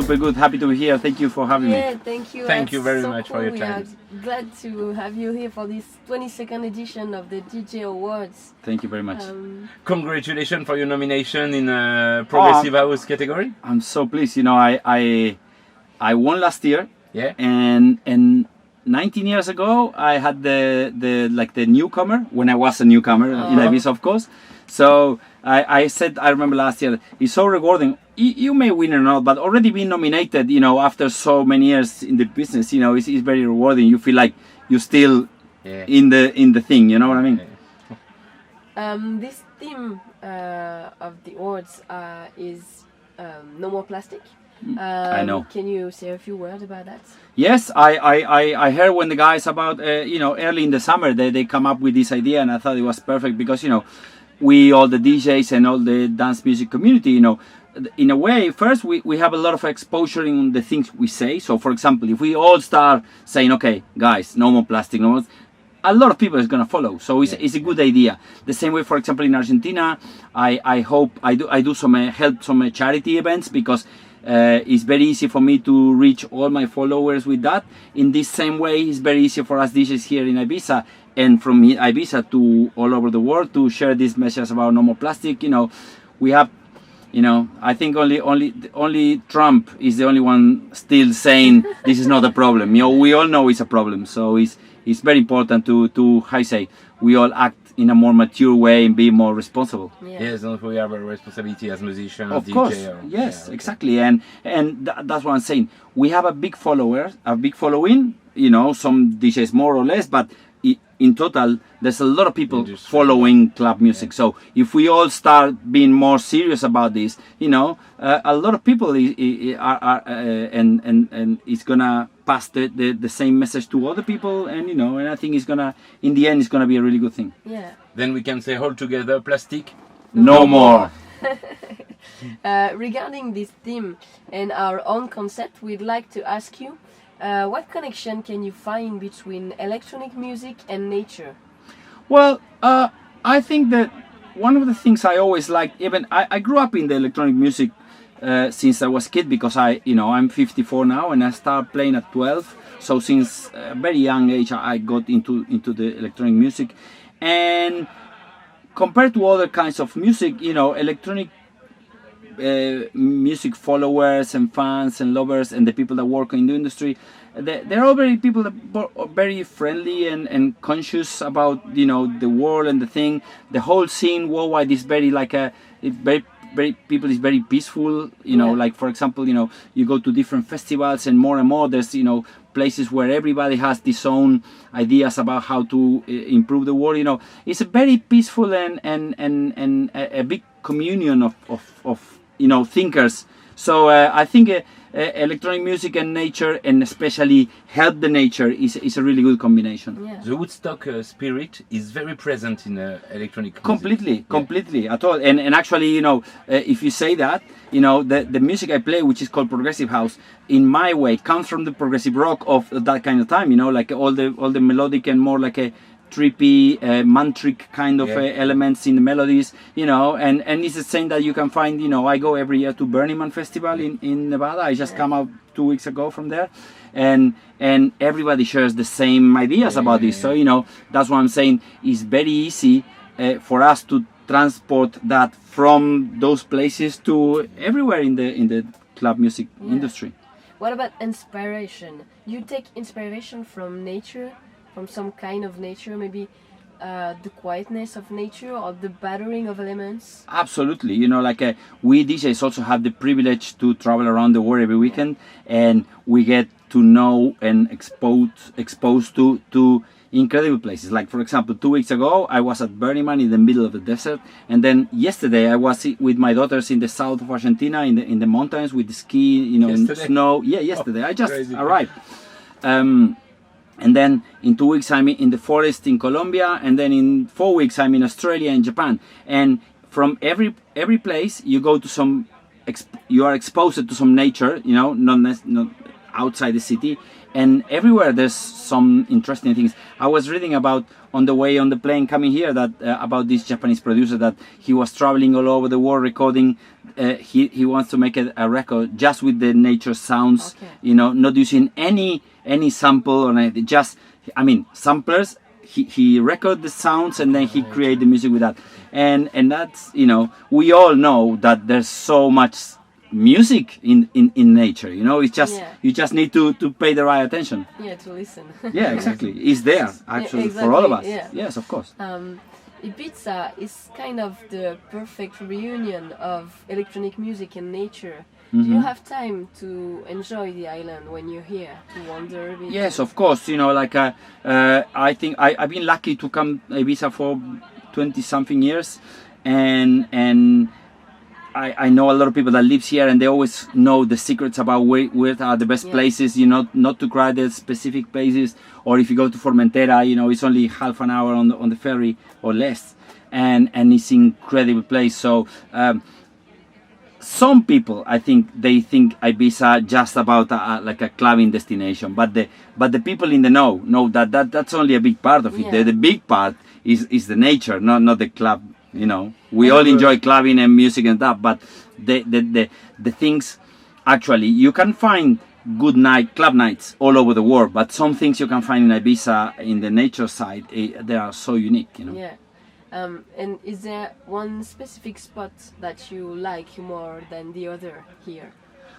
super good. Happy to be here. Thank you for having me. Yeah, thank you. Thank you very so much cool. for your We time. are glad to have you here for this 22nd edition of the DJ Awards. Thank you very much. Congratulations for your nomination in Progressive House category. I'm so pleased. You know, I won last year. Yeah. And 19 years ago, I had the newcomer when I was a newcomer in Ibiza, of course. So I said, I remember last year, it's so rewarding. You may win or not, but already being nominated, you know, after so many years in the business, you know, it's very rewarding. You feel like you're still in the thing. You know what I mean? This theme of the awards is no more plastic. I know. Can you say a few words about that? Yes, I heard when the guys about you know, early in the summer they come up with this idea, and I thought it was perfect because, you know, we, all the DJs and all the dance music community, you know, in a way, first we have a lot of exposure in the things we say. So for example, if we all start saying, okay guys, no more plastic, no more, a lot of people is going to follow. So it's a good idea. The same way, for example, in Argentina, I hope I do some help some charity events, because it's very easy for me to reach all my followers with that. In this same way, it's very easy for us DJs here in Ibiza and from Ibiza to all over the world to share this message about no more plastic. You know, we have, you know, I think only Trump is the only one still saying this is not a problem. You know, we all know it's a problem. So it's very important to how I say, we all act in a more mature way and be more responsible. Yeah. Yes, don't we have a responsibility as musicians, Of DJ? course, yes, exactly, and that's what I'm saying. We have a big following. You know, some DJs more or less, but in total, there's a lot of people following club music. So if we all start being more serious about this, you know, a lot of people are and it's gonna pass the same message to other people, and you know, and I think it's gonna, in the end, it's gonna be a really good thing. Yeah. Then we can say all together, plastic no more. Regarding this theme and our own concept, we'd like to ask you, what connection can you find between electronic music and nature? Well, I think that one of the things I always liked, even I grew up in the electronic music since I was a kid, because I'm 54 now and I started playing at 12. So since a very young age I got into the electronic music, and compared to other kinds of music, you know, electronic music followers and fans and lovers and the people that work in the industry, they're all very people that are very friendly and conscious about, you know, the world and the thing. The whole scene worldwide is very like very people is very peaceful, you know. Like for example, you know, you go to different festivals and more there's, you know, places where everybody has this own ideas about how to improve the world. You know, it's a very peaceful and a big communion of you know, thinkers. So I think electronic music and nature, and especially help the nature, is a really good combination. Yeah. The Woodstock spirit is very present in electronic music. Completely at all. And actually, you know, if you say that, you know, the music I play, which is called progressive house, in my way comes from the progressive rock of that kind of time. You know, like all the melodic and more like a trippy, mantric kind of elements in the melodies, you know, and it's the same that you can find, you know, I go every year to Burning Man Festival in Nevada. I just come out 2 weeks ago from there, and everybody shares the same ideas about this. So, you know, that's what I'm saying. It's very easy for us to transport that from those places to everywhere in the club music industry. What about inspiration? You take inspiration from nature, from some kind of nature, maybe the quietness of nature or the battering of elements? Absolutely. You know, like we DJs also have the privilege to travel around the world every weekend, and we get to know and exposed to incredible places. Like for example, 2 weeks ago I was at Burning Man in the middle of the desert, and then yesterday I was with my daughters in the south of Argentina in the mountains with the ski, you know, in snow. Yeah, yesterday. I just arrived. And then in 2 weeks I'm in the forest in Colombia, and then in 4 weeks I'm in Australia and Japan. And from every place you go to you are exposed to some nature, you know, not outside the city, and everywhere there's some interesting things. I was reading about on the way on the plane coming here that about this Japanese producer that he was traveling all over the world recording. He wants to make a record just with the nature sounds, Okay. not using any sample or anything, just samplers. He record the sounds and then he create the music with that, and that's we all know that there's so much music in nature. It's just you just need to pay the right attention. Yeah, to listen. Yeah, exactly. It's there actually for all of us. Yeah. Yes, of course. Ibiza is kind of the perfect reunion of electronic music and nature. Do you have time to enjoy the island when you're here, to wander a bit? Yes, of course. I think I've been lucky to come Ibiza for 20-something years, and I know a lot of people that lives here, and they always know the secrets about where are the best places. Not to cry the specific places, or if you go to Formentera, it's only half an hour on the ferry or less, and it's an incredible place. So. Some people, I think, they think Ibiza just about like a clubbing destination, but the people in the know that's only a big part of it. Yeah. The big part is the nature, not the club. We all enjoy clubbing and music and that, but the things actually you can find good club nights all over the world, but some things you can find in Ibiza in the nature side, they are so unique. Yeah. And is there one specific spot that you like more than the other here?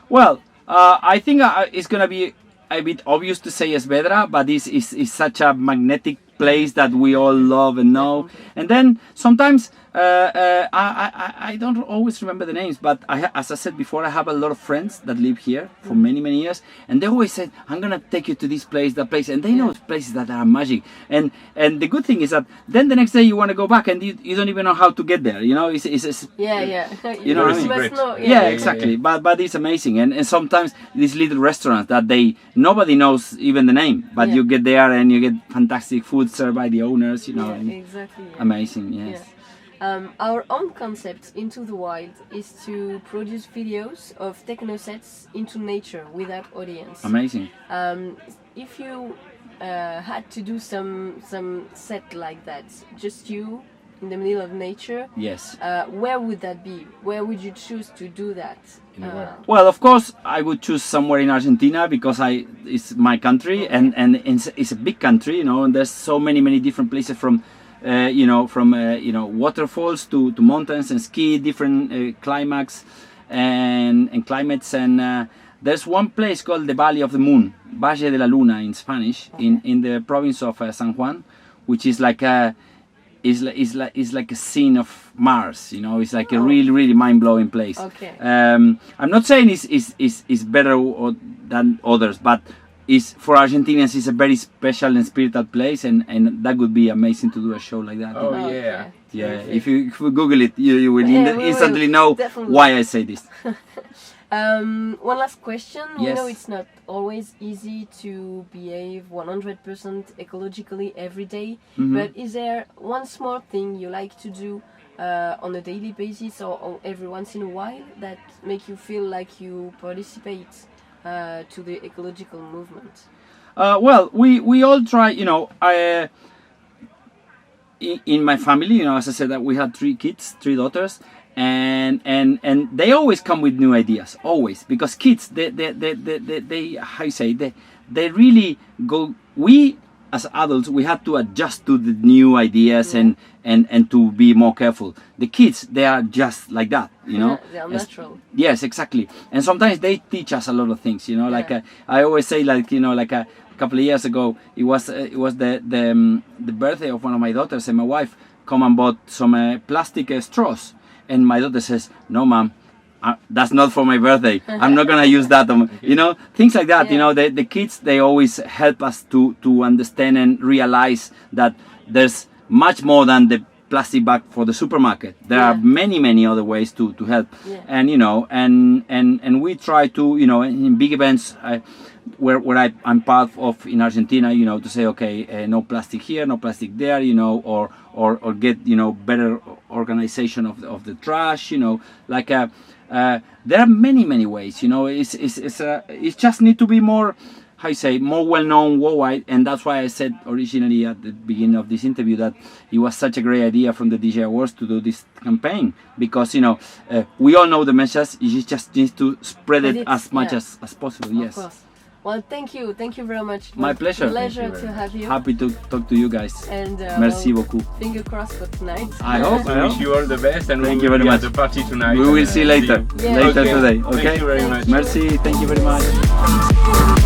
Well, I think it's gonna be a bit obvious to say Esvedra, but this is such a magnetic place that we all love and know. And then sometimes I don't always remember the names, but as I said before, I have a lot of friends that live here for many years, and they always said, I'm gonna take you to this place, that place, and they know places that are magic. And the good thing is that then the next day you want to go back and you don't even know how to get there. It's Yeah. You know what I mean? Great. Yeah, exactly. But it's amazing, and sometimes these little restaurants that nobody knows even the name, but you get there and you get fantastic food served by the owners. And Exactly. Yeah. amazing. Yes. Yeah. Our own concept Into the Wild is to produce videos of techno sets into nature without audience. Amazing. If you had to do some set like that, just you in the middle of nature, Yes. where would that be? Where would you choose to do that? Well, of course, I would choose somewhere in Argentina because it's my country, and it's a big country, and there's so many different places from waterfalls to mountains and ski, different climates and climates. And there's one place called the Valley of the Moon, Valle de la Luna in Spanish, in the province of San Juan, which is like a scene of Mars. It's like a really mind-blowing place. Okay. I'm not saying it's better than others, but for Argentinians, it's a very special and spiritual place, and that would be amazing to do a show like that. Oh, Okay. yeah. Yeah, if you Google it, you will Yeah, we instantly will, know definitely. why I say this. One last question. We Yes. know it's not always easy to behave 100% ecologically every day, but is there one small thing you like to do on a daily basis or every once in a while that make you feel like you participate to the ecological movement? Well, we all try. In my family, as I said, that we had 3 kids, 3 daughters, and they always come with new ideas, always, because kids, they how you say, they really go. We as adults, we had to adjust to the new ideas and to be more careful. The kids, they are just like that, They are natural. Yes, exactly. And sometimes they teach us a lot of things, like I always say, like a couple of years ago, it was the birthday of one of my daughters, and my wife come and bought some plastic straws, and my daughter says, "No, mom, that's not for my birthday. I'm not gonna use that." Things like that. The kids, they always help us to understand and realize that there's much more than the plastic bag for the supermarket. There are Yeah. many other ways to help. Yeah. And you know, and we try to, you know, in big events where I'm part of in Argentina, you know, to say, okay, no plastic here, no plastic there, you know, or get, you know, better organization of the trash, you know, like there are many ways, you know. It just need to be more, how you say, more well known worldwide. And that's why I said originally at the beginning of this interview that it was such a great idea from the DJ Awards to do this campaign, because you know, we all know the message. You just need to spread it as much as possible. Yes. Of course. Well, thank you very much. It My was pleasure. a pleasure Thank you to very have you. Happy to talk to you guys. And Merci well, beaucoup. finger crossed for tonight. I hope. I wish you all the best, and Thank we you will very be much. at the party tonight. We will see later. Yeah. Later Okay. today. Okay. Thank you very Thank much. you. Merci. Thank you very much.